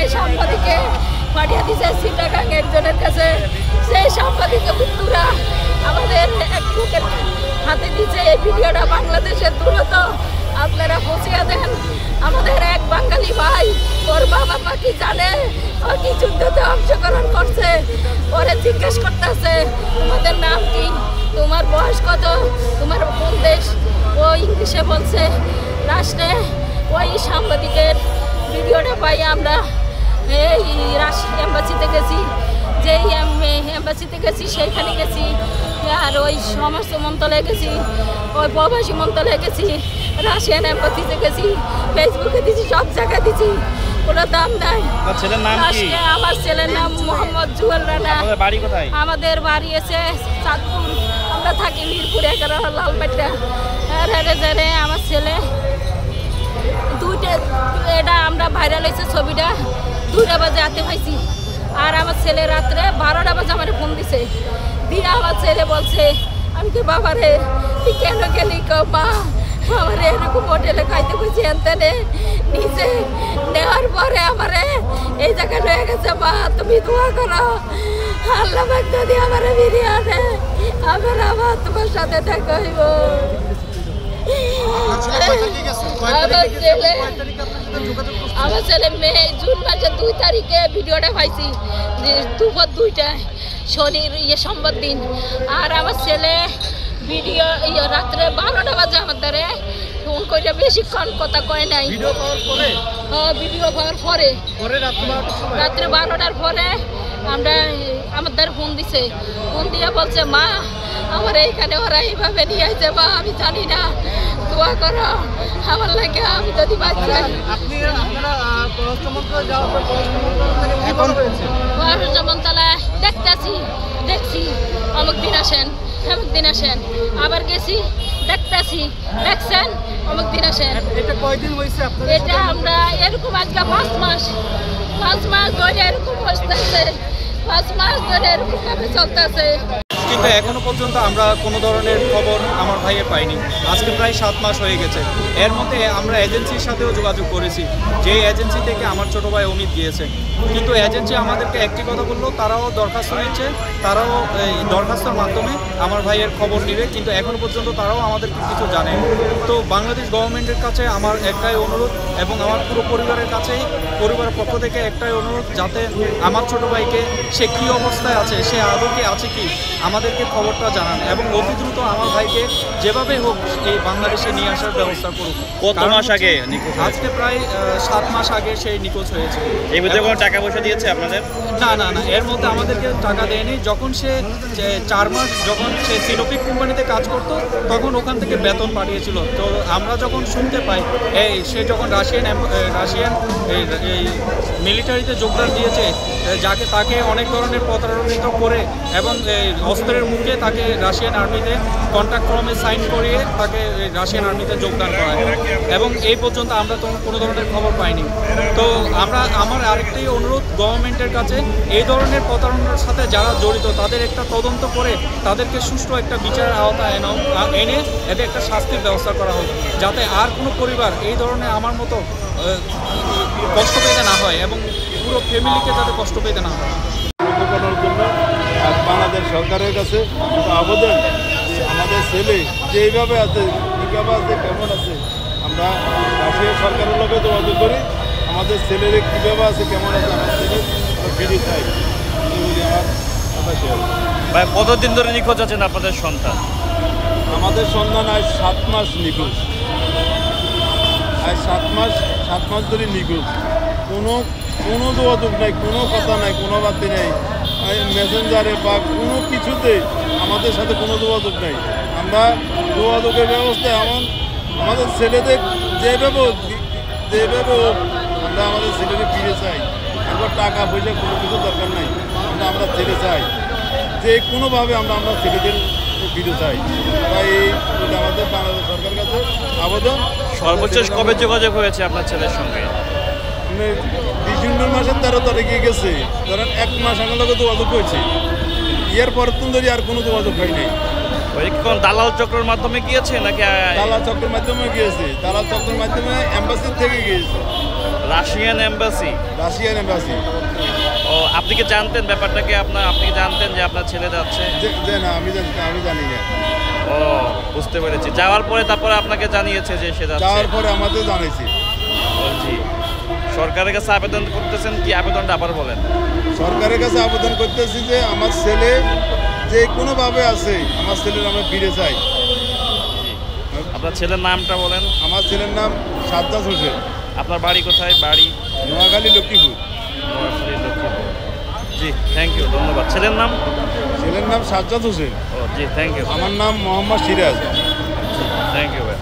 সেই সাংবাদিকে পাঠিয়ে দিছে চিটাগাং একজনের কাছে। সেই সাংবাদিকের বন্ধুরা আমাদের এক লোকের হাতে দিচ্ছে এই ভিডিওটা বাংলাদেশের দ্রুত আপনারা পৌঁছিয়ে দেন। আমাদের এক বাঙালি ভাই, ওর বাবা মা কি জানে, ও কি যুদ্ধতে অংশগ্রহণ করছে, ওরে জিজ্ঞেস করতেছে তোমাদের নাম কি, তোমার বয়স কত, তোমার কোন দেশ। ও ইংলিশে বলছে। লাস্টে ওই সাংবাদিকের ভিডিওটা পাই আমরা এই এম্বাসিতে গেছি, যেই এম্বাসিতে গেছি সেইখানে গেছি, আর ওই সমস্ত মন্ত্রণালয়ে গেছি, ওই প্রবাসী মন্ত্রণালয়ে গেছি, রাশিয়ান এম্বাসিতে গেছি, ফেসবুকে দিছি, সব জায়গায় দিছি, কোনো দাম নাই। আমার ছেলের নাম মোহাম্মদ জুয়েল রানা। বাড়ি কোথায়? আমাদের বাড়ি এসে চাঁদপুর, আমরা থাকি মিরপুর 11 লালবাট্টা। আমার ছেলে এটা আমরা ভাইরাল হয়েছে ছবিটা 2টা বাজে হাতে পাইছি। আর আমার ছেলে রাত্রে 12টা বাজে আমার ফোন দিছে, দিয়ে আমার ছেলে বলছে আমি তো বাবা রে তুই কেন গেলি, মা আমার এরকম হোটেলে খাইতে বসে এনতেনে নিচে নেওয়ার পরে আমারে এই জায়গায় রয়ে গেছে। মা তুমি দোয়া করো আল্লাহ পাক যদি আমার ফিরিয়ে আনে, আমার তোমার সাথে দেখা হইব। আমার ছেলে জুন মাসের 2 তারিখে ভিডিওটা পাইছি, দুপুর 2টায় শনির সোমবার দিন। আর আমার ছেলে ভিডিও রাত্রে 12টা বাজে আমার দ্বারে ফোন করে, বেশিক্ষণ কথা কয় নাই। ভিডিও পাওয়ার পরে রাত্রে 12টার পরে আমরা আমার দ্বারা ফোন দিছে, ফোন দিয়ে বলছে মা আমার এইখানে ওরা এইভাবে নিয়ে আসছে, মা আমি জানি না, দোয়া করো আমার লাগে, আমি যদি বাচ্চা। পররাষ্ট্র মন্ত্রণালয় দেখছি অমুক দিন আসেন, অমুক দিন আসেন, আবার গেছি দেখতেছি, দেখছেন অমুক দিন আসেন। এটা আমরা এরকম আজকে 5 মাস ধরে এরকম বসতেছে, 5 মাস ধরে এরকম ভাবে চলতেছে। কিন্তু এখনো পর্যন্ত আমরা কোনো ধরনের খবর আমার ভাইয়ের পাইনি। আজকে প্রায় 7 মাস হয়ে গেছে। এর মধ্যে আমরা এজেন্সির সাথেও যোগাযোগ করেছি, যে এজেন্সি থেকে আমার ছোটো ভাই অমিত গিয়েছে, কিন্তু এজেন্সি আমাদেরকে একটি কথা বললো, তারাও দরখাস্ত নিচ্ছে, তারাও এই দরখাস্তের মাধ্যমে আমার ভাইয়ের খবর নেবে, কিন্তু এখনো পর্যন্ত তারাও আমাদেরকে কিছু জানে। তো বাংলাদেশ গভর্নমেন্টের কাছে আমার একটাই অনুরোধ, এবং আমার পুরো পরিবারের কাছেই, পরিবারের পক্ষ থেকে একটাই অনুরোধ, যাতে আমার ছোটো ভাইকে সে কী অবস্থায় আছে, সে আদৌ কি আছে কি, আমাদেরকে খবরটা জানান, এবং অতি দ্রুত আমার ভাইকে যেভাবে হোক এই বাংলাদেশে নিয়ে আসার ব্যবস্থা করুক। কত মাস আগে? আজকে প্রায় 7 মাস আগে সেই নিখোঁজ হয়েছে। এই মধ্যে কোনো টাকা পয়সা দিয়েছে আপনাদের? না, এর মধ্যে আমাদেরকে টাকা দেয়নি। যখন সে 4 মাস যখন সে সিনোপিক কোম্পানিতে কাজ করতো, তখন ওখান থেকে বেতন পাঠিয়েছিল। তো আমরা যখন শুনতে পাই সে যখন রাশিয়ান এই মিলিটারিতে যোগদান দিয়েছে, তাকে অনেক ধরনের প্রতারণিত করে এবং অস্ত্রের মুখে তাকে রাশিয়ান আর্মিতে কন্ট্রাক্ট ফর্মে সাইন করিয়ে তাকে রাশিয়ান আর্মিতে যোগদান করায়, এবং এই পর্যন্ত আমরা তো কোনো ধরনের খবর পাইনি। তো আমার আরেকটাই অনুরোধ গভর্নমেন্টের কাছে, এই ধরনের প্রতারণার সাথে যারা জড়িত তাদের একটা তদন্ত করে তাদেরকে সুষ্ঠু একটা বিচারের আওতায় এনে এদের একটা শাস্তির ব্যবস্থা করা হোক, যাতে আর কোনো পরিবার এই ধরনের আমার মতো কষ্ট পেতে না হয়, এবং পুরো ফ্যামিলিকে যাতে কষ্ট পেতে না হয়। বাংলাদেশ সরকারের কাছে আবেদন, আমাদের ছেলে যেইভাবে আছে, কীভাবে আছে, কেমন আছে, আমরা রাশিয়া সরকারের লোকে যোগাযোগ করি, আমাদের ছেলের কীভাবে আছে, কেমন আছে, আমার ছেলে ফিরে চাই। আমার কথা শেয়ার। ভাই কতদিন ধরে নিখোঁজ আছেন আপনাদের সন্তান? আমাদের সন্তান আজ 7 মাস নিখোঁজ, আজ 7 মাস ধরে নিখোঁজ। কোনো যোগাযোগ নাই, কোনো কথা নাই, কোনো বাতি নেই, মেসেঞ্জারে বা কোনো কিছুতে আমাদের সাথে কোনো যোগাযোগ নাই। আমরা যোগাযোগের ব্যবস্থা আমাদের ছেলেদের যেভাবে হোক আমরা আমাদের ছেলেদের ফিরে চাই। আমরা টাকা পয়সা কোনো কিছু দরকার নাই, আমরা ছেলে চাই, যে কোনোভাবে আমরা ছেলেদের ফিরে চাই। তাই আমাদের বাংলাদেশ সরকারের কাছে আবেদন। সর্বোচ্চ কবে যোগাযোগ হয়েছে আপনার ছেলের সঙ্গে? ডিসেম্বর মাসের 13 তারিখে গেছে, ধরেন 1 মাস আমার লোক যোগাযোগ হয়েছে, এর পরের ধরে আর কোনো যোগাযোগ হয় নাই। ওই কোন দালাল চক্রের মাধ্যমে গিয়েছে নাকি? দালাল চক্রের মাধ্যমে গিয়েছে, দালাল চক্রের মাধ্যমে এম্বাসি থেকে গিয়েছে। Russian embassy. Russian embassy. ও আপনি কি জানতেন ব্যাপারটাকে? আপনি কি জানতেন যে আপনার ছেলে যাচ্ছে? যে না, আমি জানি না। ও বুঝতে পেরেছি। যাওয়ার পরে তারপরে আপনাকে জানিয়েছে যে সে যাচ্ছে? যাওয়ার পরে আমাদের জানিয়েছি। জি। সরকারের কাছে আবেদন করতেছেন, কি আবেদনটা আবার বলেন? সরকারের কাছে আবেদন করতেছি যে আমার ছেলে যে কোনোভাবে আছে, আমার ছেলের আমরা ফিরে চাই। আপনার ছেলের নামটা বলেন। আমার ছেলের নাম সাজ্জাদ হোসেন। আপনার বাড়ি কোথায়? বাড়ি নোয়াখালী, লক্ষ্মীপুর। নোয়াখালী, লক্ষ্মীপুর। জি, থ্যাংক ইউ, ধন্যবাদ। ছেলের নাম? ছেলের নাম সাজ্জাদ হোসেন। ও জি, থ্যাংক ইউ। আমার নাম মোহাম্মদ সিরাজ। থ্যাংক ইউ ভাই।